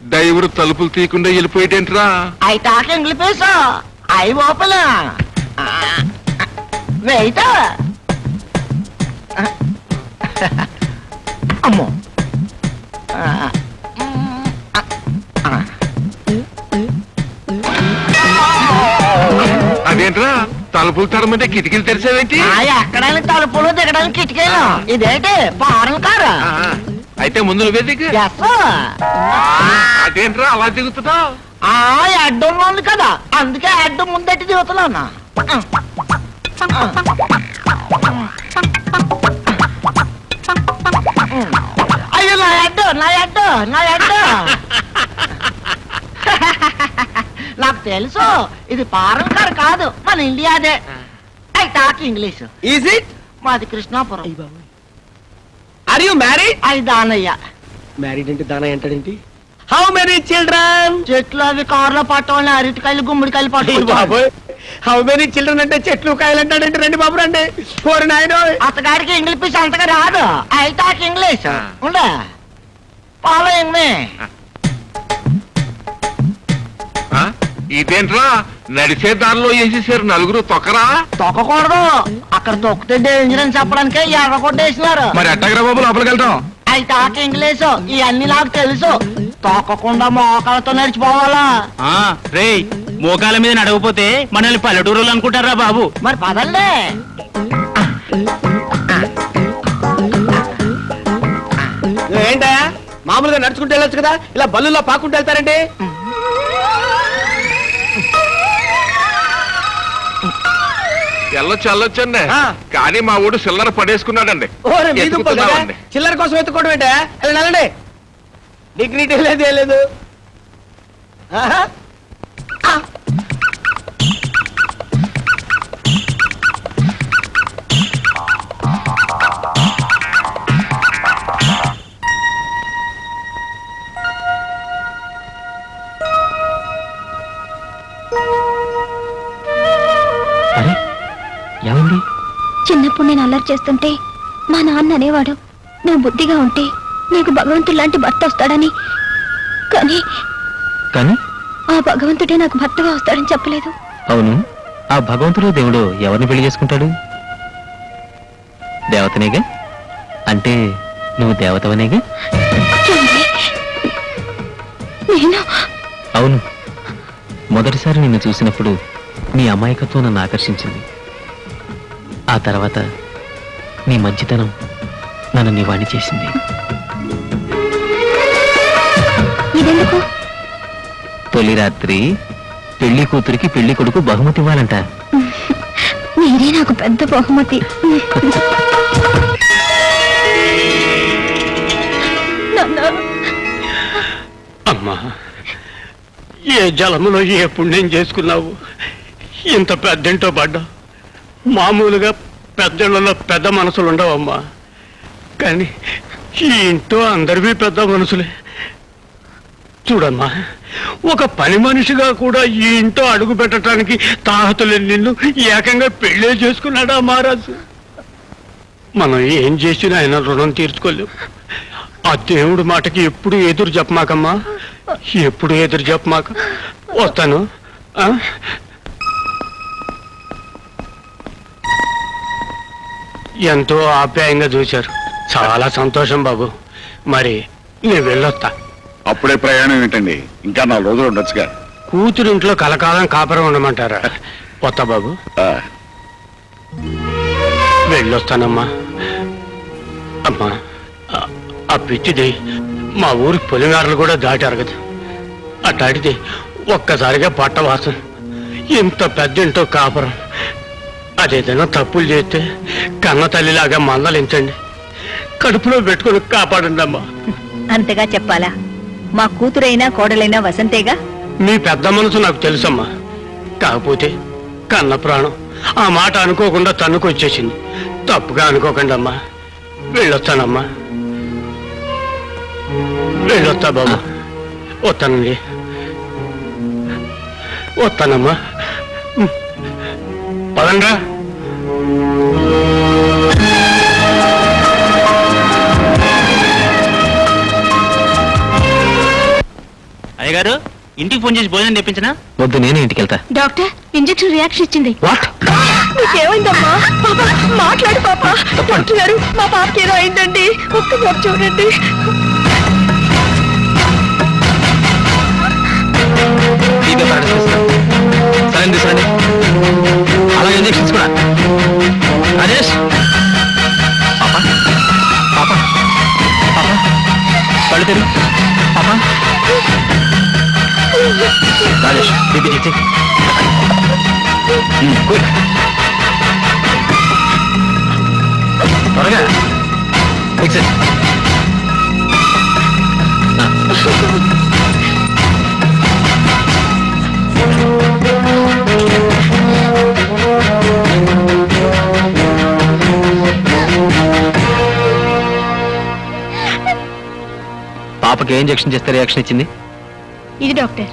Driver తలుపులు తీయకుండా వెళ్ళిపోయేటేంట్రా? అయి టాక్ ఇంగ్లీష్ అయి ఓపెన్ వెయిట్ అమ్మో అదేంట్రా తలుపులు తరమంటే కిటికీలు తెరిచావేంటి? ఎక్కడానికి తలుపులు దిగడానికి కిటికీలు. ఇదేంటి ఫారెన్ కారు? అయితే ముందు నువ్వే దిగు. అదేంట్రా అలా దిగుతున్నావు? అడ్డం ఉంది కదా, అందుకే అడ్డం ముందట్టి దిగుతున్నాను. అయ్యో నా అడ్డు నా అడ్డు నా అడ్డు. నాకు తెలుసు ఇది ఫారెన్ కార్ కాదు, మన ఇండియాదే. I talk English. Is it? మాది కృష్ణాపురం. Are you married? అది దానయ్య. మ్యారీడ్ అంటే దానయ్య అంటాడేంటి? How many children? చెట్లు అవి కార్లో పట్టవాలని అరటికాయలు గుమ్మడికాయలు పట్టుకుంటారు. హౌ మెనీ చిల్డ్రన్ అంటే చెట్లు కాయలు అంటాడంటే రండి బాబు రండి. కోరి నాయన అతగాడికి ఇంగ్లీష్ అంతగా రాదు. I talk English. ఉండే ఫాలోయింగ్ మీ. ఇదేంట్రా నడిచే దారిలో వేసేసారు నలుగురు తొక్కరా? తొక్కకూడదు, అక్కడ తొక్కితే డేంజర్ అని చెప్పడానికే ఎర్ర కొట్టేసినారు. మరి ఎట్టగరా బాబు లోపలికి వెళ్తాం? ఐ టాక్ ఇంగ్లీష్, ఇవన్నీ నాకు తెలుసు. తొక్కకుండా మోకాలతో నడిచిపోవాలా? రే మోకాల మీద నడవపోతే మనల్ని పల్లెటూరులు అనుకుంటారా బాబు? మరి పదండి. ఏంటా మామూలుగా నడుచుకుంటూ వెళ్ళొచ్చు కదా, ఇలా బల్లుల్లో పాకుంటూ వెళ్తారండి? వెళ్ళొచ్చండి, కానీ మా ఊడు చిల్లర పడేసుకున్నాడండి. చిల్లర కోసం ఎత్తుకోవడం ఏంటా? వెళ్ళండి. డిగ్నిటీ లేదు ఏం లేదు. చిన్నప్పుడు నేను అల్లరి చేస్తుంటే మా నాన్న అనేవాడు, నువ్వు బుద్ధిగా ఉంటే నీకు భగవంతుడు లాంటి భర్త వస్తాడని. కానీ ఆ భగవంతుడే నాకు భర్తగా వస్తాడని చెప్పలేదు. అవును, ఆ భగవంతుడు దేవుడు ఎవరిని పెళ్లి చేసుకుంటాడు? దేవతనేగా? అంటే నువ్వు దేవతవనేగా? నేను? అవును, మొదటిసారి నిన్ను చూసినప్పుడు నీ అమాయకత్వం నన్ను ఆకర్షించింది. ఆ తర్వాత నీ మంచితనం నన్ను నీ వాణి చేసింది. ఇదెందుకు? తొలి రాత్రి పెళ్లి కూతురికి పెళ్లి కొడుకు బహుమతి ఇవ్వాలంట. మీరే నాకు పెద్ద బహుమతి. అమ్మా, ఏ జలములో ఏ పుణ్యం చేసుకున్నావు, ఇంత పెద్దంటో పడ్డా. మామూలుగా పెద్దలలో పెద్ద మనసులు ఉండవమ్మా, కానీ ఈ ఇంట్లో అందరివి పెద్ద మనసులే. చూడమ్మా, ఒక పని మనిషిగా కూడా ఈ ఇంట్లో అడుగు పెట్టడానికి తాహతులేని నిన్ను ఏకంగా పెళ్ళే చేసుకున్నాడా మహారాజు? మనం ఏం చేసినా ఆయన రుణం తీర్చుకోలేవు. ఆ దేవుడు మాటకి ఎప్పుడు ఎదురు చెప్పమాకమ్మా, ఎప్పుడు ఎదురు చెప్పమాక. వస్తాను. ఎంతో ఆప్యాయంగా చూశారు, చాలా సంతోషం బాబు. మరి నేను వెళ్ళొస్తా. అప్పుడే ప్రయాణం ఏంటండి, ఇంకా 4 రోజులు ఉండొచ్చుగా. కూతురింట్లో కలకాలం కాపురం ఉండమంటారా? వస్తా బాబు, వెళ్ళొస్తానమ్మా. అమ్మా, ఆ పిచ్చిది మా ఊరి పొలిగారులు కూడా దాటారు కదా, అట్లాంటిది ఒక్కసారిగా పట్టవాసం. ఇంత పెద్దంటో కాపురం. అదేదైనా తప్పులు చేస్తే కన్న తల్లిలాగా మందలించండి, కడుపులో పెట్టుకుని కాపాడండి అమ్మా. అంతగా చెప్పాలా? మా కూతురైనా కోడలైనా వసంతేగా. మీ పెద్ద మనసు నాకు తెలుసమ్మా, కాకపోతే కన్న ప్రాణం ఆ మాట అనుకోకుండా తన్నుకొచ్చేసింది. తప్పుగా అనుకోకండి అమ్మా. వెళ్ళొస్తానమ్మా, వెళ్ళొస్తా బాబు. వస్తానండి, వస్తానమ్మా. పదండ్రా. అయ్యగారు ఇంటికి ఫోన్ చేసి భోజనం తెప్పించినా వద్దు, నేను ఇంటికి వెళ్తా. డాక్టర్ ఇంజెక్షన్ రియాక్షన్ ఇచ్చింది. వాట్? ఏమైందమ్మా? పాప మాట్లాడు పాప. డాక్టర్ గారు మా పాపకి ఏదో అయిందండి, ఒక్కసారి చూడండి. సరే సరే, అలాగే ఇంజెక్షన్స్ కూడా. రాజేష్, పాప పాప పాప కళ్ళు తెరు పాప. Rajesh BP check check. Quick, త్వరగా ఫిక్స్ ఇట్. పాపకి ఏ ఇంజెక్షన్ చేస్తే రియాక్షన్ ఇచ్చింది? ఇది డాక్టర్.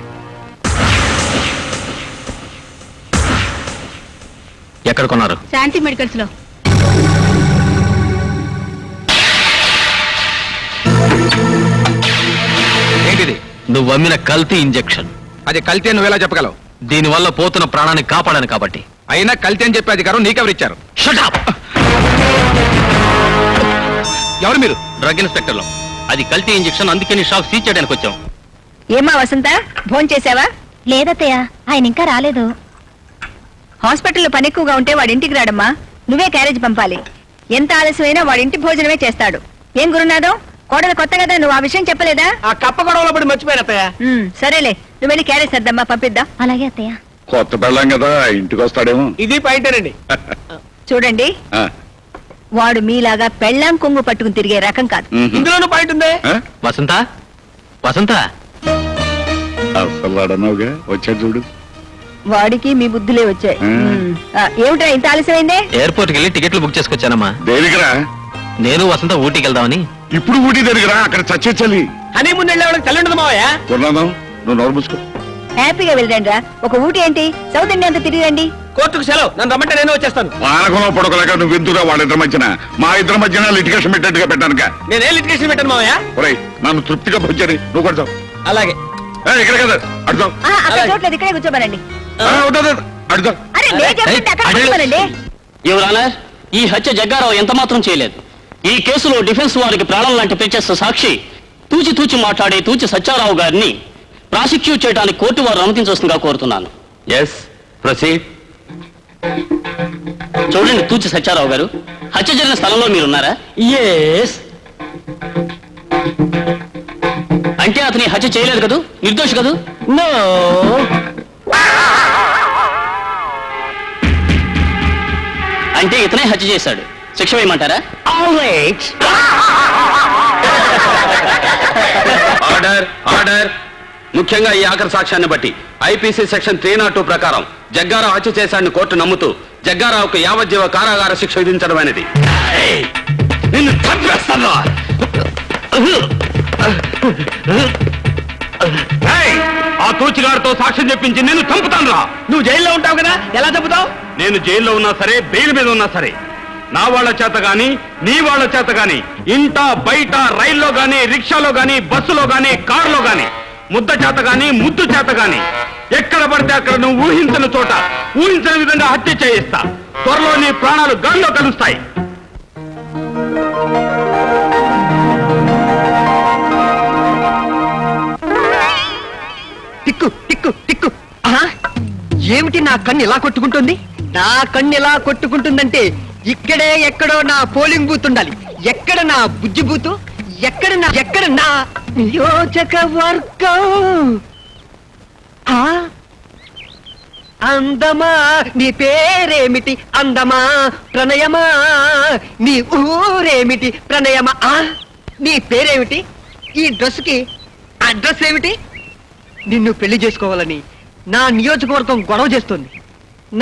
ఎక్కడ కొన్నారు? శాంతి మెడికల్స్ లో. ఏంటిది? నువ్వు అమ్మిన కల్తీ ఇంజెక్షన్. అది కల్తీ అని నువ్వెలా చెప్పగలవు? దీనివల్ల పోతున్న ప్రాణాన్ని కాపాడాను కాబట్టి. అయినా కల్తీ అని చెప్పే అధికారం నీకెవరిచ్చారు? Shut up! ఎవరు మీరు? డ్రగ్ ఇన్స్పెక్టర్ లో. అది కల్తీ ఇంజెక్షన్, అందుకని షాప్ సీజ్ చేయడానికి వచ్చాం. ఏమా వసంత, భోంచేసావా? చేసావా? లేదత్తయ్య, ఆయన ఇంకా రాలేదు. హాస్పిటల్లో పని ఎక్కువగా ఉంటే వాడి ఇంటికి రాడమ్మా, నువ్వే క్యారేజ్ పంపాలి. ఎంత ఆలస్యమైనా వాడి ఇంటి భోజనమే చేస్తాడు. ఏం గురునాథం, కోడలు కొత్త కదా, నువ్వు ఆ విషయం చెప్పలేదా? ఆ కప్ప గొడవలో పడి మర్చిపోయాను అత్తయ్య. సరేలే, నువ్వు వెళ్ళి క్యారేజ్ సర్దమ్మా, పంపిద్దాం. అలాగే అత్తయ్య. కొత్త పెళ్ళాం కదా, ఇంటికి వస్తాడేమో. ఇది పాయింటేనండి. చూడండి, ఆ, వాడు మీలాగా పెళ్ళాం కొంగు పట్టుకుని తిరిగే రకం కాదు. మ్మ్. ఇందులోనూ పాయింట్ ఉందే. ఆ? వసంత, వసంత, అసలు వాడన్నావుగా, వచ్చాడు చూడు. వాడికి మీ బుద్ధులే వచ్చాయి. ఏమిటా ఇంత ఆలస్యమైందే? ఎయిర్పోర్ట్కి వెళ్ళి టికెట్లు బుక్ చేసుకొచ్చానమ్మా. దేనికిరా? నేను వసంత ఊటీకి వెళ్దామని. ఇప్పుడు ఊటీ దగ్గర అక్కడ చచ్చే చలి. హనీమూన్ వెళ్ళే వాళ్ళకి తల్లి ఉండదు మావయ్య. కొన్నాదాం, నువ్వు నోరు మూసుకో. హ్యాపీగా వెళ్ళండి. ఒక ఊటి ఏంటి, సౌత్ ఇండియా అంతా తిరిగి రండి. కోర్టుకు సెలవు, నన్ను రమ్మంటే నేను వచ్చేస్తాను. పానకంలో పొడకలేక నువ్వు ఎందుకురా వాళ్ళిద్దరి మధ్యన, మా ఇద్దరి మధ్యన లిటిగేషన్ పెట్టేట్టుగా పెట్టానుక. నేనే లిటిగేషన్ పెట్టాను మావయ్య. ఒరేయ్, నన్ను తృప్తిగా పంచని నువ్వు కొడతావు. అలాగే. ఇక్కడ కదా అడుగుతావు. అక్కడ చోట్లేదు, ఇక్కడే కూర్చోమనండి. అడుగుతావు. అరే నేను చెప్తుంటే అక్కడ కూర్చోమనండి. యువర్ ఆనర్, ఈ హత్య జగ్గారావు ఎంత మాత్రం చేయలేదు. ఈ కేసులో డిఫెన్స్ వారికి ప్రాణం లాంటి ప్రత్యక్ష సాక్షి తూచి తూచి మాట్లాడే తూచి సత్యారావు గారిని ప్రాసిక్యూట్ చేయడానికి కోర్టు వారు అనుమతించవలసిందిగా కోరుతున్నాను. Yes, proceed. చూడండి తూచి సత్యారావు గారు, హత్య జరిగిన స్థలంలో మీరున్నారా? ఎస్. అంటే అతని హత్య చేయలేదు కదూ, నిర్దోషి కదూ? నో. అంటే ఇతనే హత్య చేశాడు, శిక్ష వేయమంటారా? ఆల్రైట్. Order, order. ముఖ్యంగా ఈ ఆఖరి సాక్ష్యాన్ని బట్టి ఐపీసీ సెక్షన్ 302 ప్రకారం జగ్గారావు హత్య చేశాడని కోర్టు నమ్ముతూ జగ్గారావుకు యావజ్జీవ కారాగార శిక్ష విధించడం అనేది. నిన్ను చంపేస్తాను. ఆ తూచిగారితో సాక్ష్యం చెప్పించి నేను చంపుతాను రా. నువ్వు జైల్లో ఉంటావు కదా, ఎలా చెబుతావు? నేను జైల్లో ఉన్నా సరే, బెయిల్ మీద ఉన్నా సరే, నా వాళ్ళ చేత గాని నీ వాళ్ళ చేత గాని ఇంట బయట రైల్లో గాని రిక్షాలో గాని బస్సులో గాని కారులో గాని ముద్ద చేత గాని ముద్దు చేత గాని ఎక్కడ పడితే అక్కడ నువ్వు ఊహించిన చోట ఊహించిన విధంగా హత్య చేయిస్తా. త్వరలో నీ ప్రాణాలు గాల్లో కలుస్తాయి. టిక్కు టిక్కు టిక్కు. ఆహా, ఏమిటి నా కన్ను ఇలా కొట్టుకుంటుంది? నా కన్ను ఇలా కొట్టుకుంటుందంటే ఇక్కడే ఎక్కడో నా పోలింగ్ బూత్ ఉండాలి. ఎక్కడ నా బుజ్జి బూతు? ఎక్కడ నా నియోజకవర్గం? అందమా నీ పేరేమిటి? అందమా ప్రణయమా నీ ఊరేమిటి? ప్రణయమా నీ పేరేమిటి? ఈ డ్రెస్కి అడ్రస్ ఏమిటి? నిన్ను పెళ్లి చేసుకోవాలని నా నియోజకవర్గం గొడవ చేస్తుంది,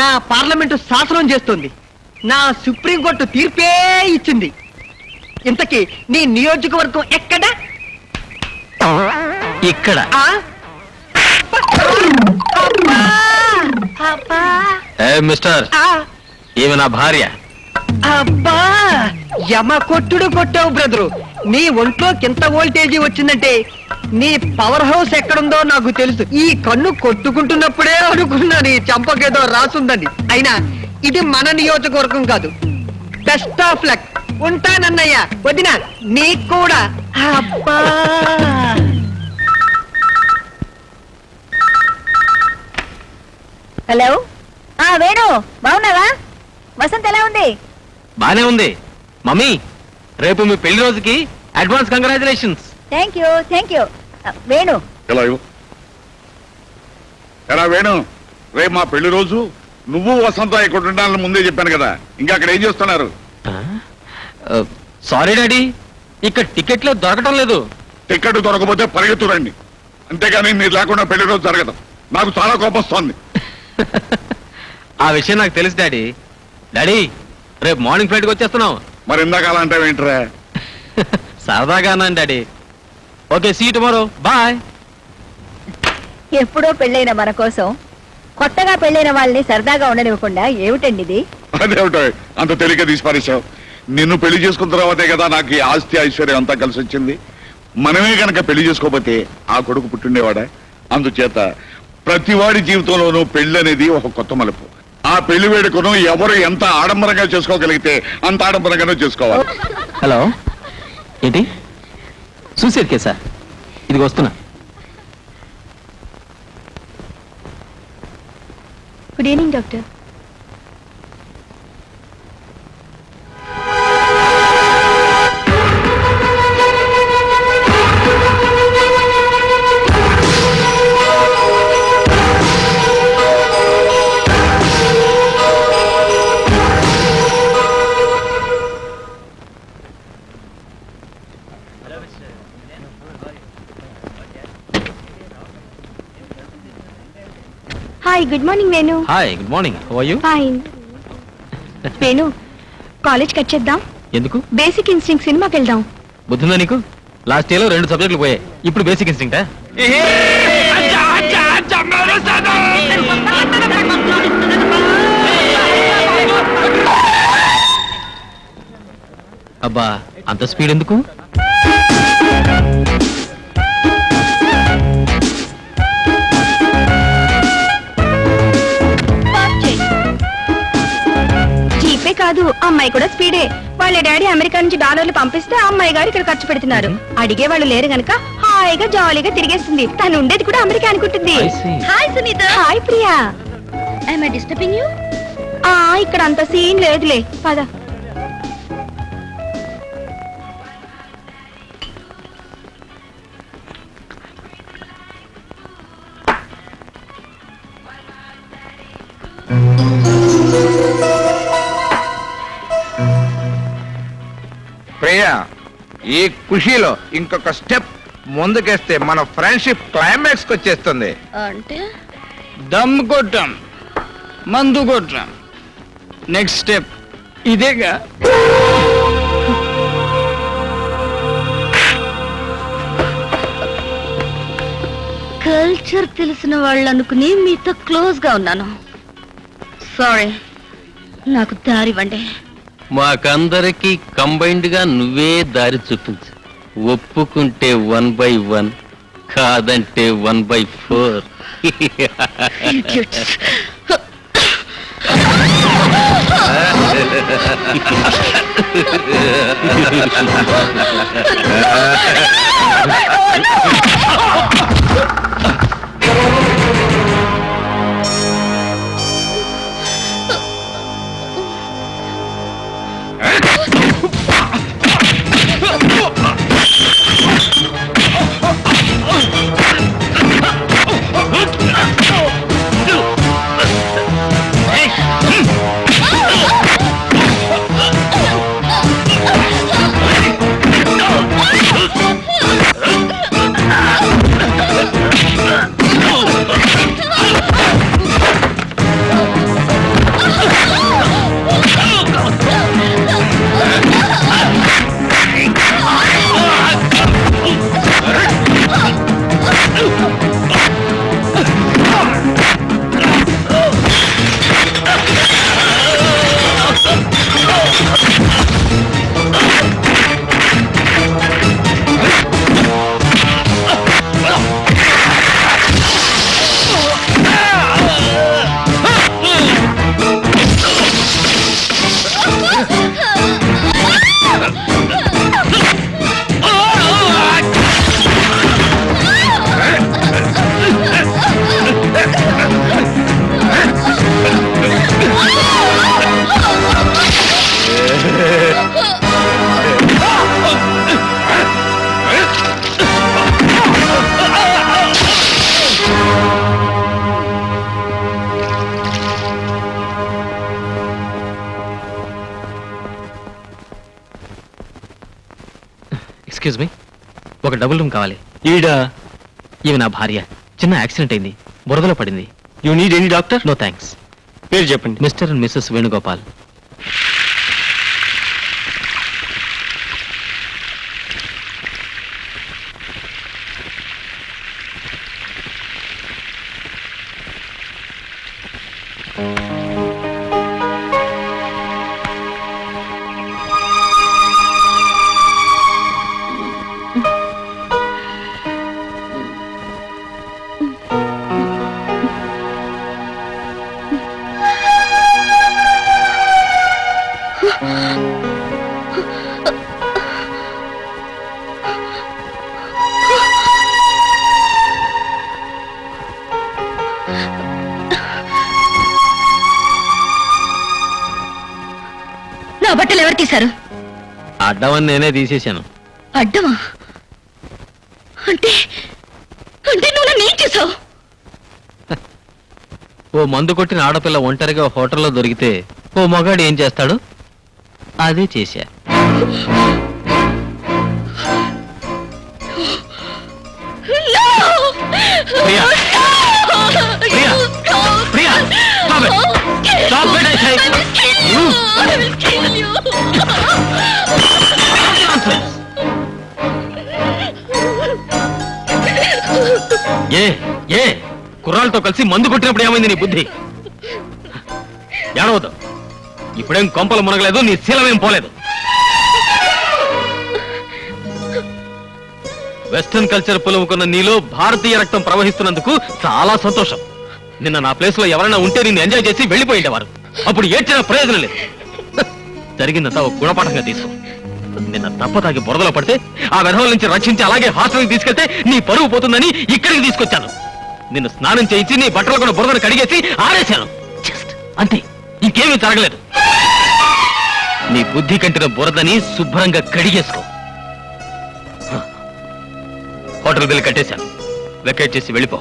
నా పార్లమెంటు శాసనం చేస్తుంది, నా సుప్రీంకోర్టు తీర్పే ఇచ్చింది. ఇంతకీ నీ నియోజకవర్గం ఎక్కడ? ఇక్కడ. మిస్టర్, ఈమె నా భార్య. అబ్బా, యమ కొట్టుడు కొట్టావు బ్రదరు. నీ ఒంట్లోకి ఎంత వోల్టేజీ వచ్చిందంటే నీ పవర్ హౌస్ ఎక్కడుందో నాకు తెలుసు. ఈ కన్ను కొట్టుకుంటున్నప్పుడే అనుకున్నా నీ చంపకేదో రాసుందని. అయినా ఇది మన నియోజకవర్గం కాదు. Best of luck. ఉంటానన్నయ్య. వదినా నీకు కూడా. అబ్బా హలో వేణు, బాగున్నావా? వసంత్ ఎలా ఉంది? బానే ఉంది. మమ్మీ, రేపు మీ పెళ్లి రోజుకి advance congratulations. Thank you. Venu, ఎలా ఇవ్వు? ఎలా వేణు, రేపు మా పెళ్లి రోజు. నువ్వు వసంత ఇక్కడ ఉండాలని ముందే చెప్పాను కదా. ఇంకా అక్కడ ఏం చేస్తున్నారు? సారీ డాడీ, ఇక్కడ టికెట్లు దొరకటం లేదు. టికెట్ దొరకపోతే పరిగెత్తురండి. అంతేగాని మీరు లేకుండా పెళ్లి రోజు జరగదు. నాకు చాలా కోపం వస్తుంది. ఆ విషయం నాకు తెలుసు డాడీ. డాడీ, రేపు మార్నింగ్ ఫ్లైట్కి వచ్చేస్తున్నాం. మరి ఇందాక అలా అంటే ఏంటరా? సరదాగా అన్నాను daddy. Okay, see tomorrow. Bye. ఎప్పుడో పెళ్ళైన మన కోసం కొత్తగా పెళ్ళైన వాళ్ళని సరదాగా ఉండనివ్వకుండా ఏమిటండి ఇది? అదేమిటో అంత తేలిక తీసి పారేశావు. నిన్ను పెళ్లి చేసుకున్న తర్వాతే కదా నాకు ఈ ఆస్తి ఐశ్వర్యం అంతా కలిసి వచ్చింది. మనమే కనుక పెళ్లి చేసుకోకపోతే ఆ కొడుకు పుట్టిండేవాడా? అందుచేత ప్రతివాడి జీవితంలోనూ పెళ్లి అనేది ఒక కొత్త మలుపు. ఆ పెళ్లి వేడుకను ఎవరు ఎంత ఆడంబరంగా చేసుకోగలిగితే అంత ఆడంబరంగానే చేసుకోవాలి. హలో, ఏంటి సూసైడ్ కేసా? ఇది వస్తున్నా. Good evening doctor. Hi, good morning Venu. Hi, good morning. How are you? Fine. Venu, college cut చేద్దాం. ఎందుకు? బేసిక్ ఇన్స్టింక్ట్ సినిమాకి వెళ్దాం. బుద్ధిందా నీకు? లాస్ట్ ఇయర్ లో 2 సబ్జెక్టులు పోయాయి. ఇప్పుడు బేసిక్ ఇన్స్టింక్టా? అబ్బా, అంత స్పీడ్ ఎందుకు? జీపే కాదు, అమ్మాయి కూడా స్పీడే. వాళ్ళ డాడీ అమెరికా నుంచి డాలర్లు పంపిస్తే అమ్మాయి గారు ఇక్కడ ఖర్చు పెడుతున్నారు. అడిగే వాళ్ళు లేరు గనక హాయిగా జాలీగా తిరిగేస్తుంది. తను ఉండేది కూడా అమెరికా అనుకుంటుంది. I see. Hi Sunitha. Hi Priya. am I disturbing you? ఇక్కడ అంత సీన్ లేదులే, పద. ప్రియా, ఈ ఖుషీలో ఇంకొక స్టెప్ ముందుకేస్తే మన ఫ్రెండ్షిప్ క్లైమాక్స్ కి వచ్చేస్తుంది. అంటే దమ్ కొట్టాం, మందు కొట్టాం. నెక్స్ట్ స్టెప్ ఇదేగా. కల్చర్ తెలిసిన వాళ్ళు అనుకుని మీతో క్లోజ్ గా ఉన్నాను. సారీ, నాకు దారివ్వండి. మాకందరికి కంబైన్డ్ గా నువ్వే దారి చూపించు. ఒప్పుకుంటే 1/1, కాదంటే 1/4. Idiots. ఎక్స్క్యూజ్ మీ, ఒక డబుల్ రూమ్ కావాలి. ఈమె నా భార్య. చిన్న యాక్సిడెంట్ అయింది, బురదలో పడింది. You need any doctor? No thanks. పేరు చెప్పండి. Mister and missus Venugopal. నా బట్టలు ఎవరు తీశారు? అడ్డమని నేనే తీసేశాను. అడ్డమా? అంటే అంటే నువ్వు నన్ను ఏం చేసావు? ఓ మందు కొట్టిన ఆడపిల్ల ఒంటరిగా హోటల్లో దొరికితే ఓ మగాడు ఏం చేస్తాడు? అదే చేశా. Priya! Priya! Priya! Stop it! Stop it, I say! ఏ కుర్రాళ్ళతో కలిసి మందు కొట్టినప్పుడు ఏమైంది నీ బుద్ధి? ఏడవద్దు. ఇప్పుడేం కొంపలు మునగలేదు, నీ శీలమేం పోలేదు. వెస్టర్న్ కల్చర్ పులుముకున్న నీలో భారతీయ రక్తం ప్రవహిస్తున్నందుకు చాలా సంతోషం. నిన్న నా ప్లేస్ లో ఎవరైనా ఉంటే నిన్ను ఎంజాయ్ చేసి వెళ్ళిపోయిండేవారు. అప్పుడు ఏడ్చిన ప్రయోజనం లేదు. జరిగిందంతా ఒక గుణపాఠంగా తీసుకో. నిన్న తప్పతాగి బురదలో పడితే ఆ వెధవల నుంచి రక్షించి అలాగే హాస్టల్కి తీసుకెళ్తే నీ పరువు పోతుందని ఇక్కడికి తీసుకొచ్చాను. నిన్ను స్నానం చేయించి నీ బట్టలు కూడా బురదను కడిగేసి ఆరేశాను. జస్ట్ అంతే, ఇంకేమీ జరగలేదు. నీ బుద్ధి కంటిన బురదని శుభ్రంగా కడిగేసుకో. హోటల్ బిల్ కట్టేశాను. వెకేట్ చేసి వెళ్ళిపో.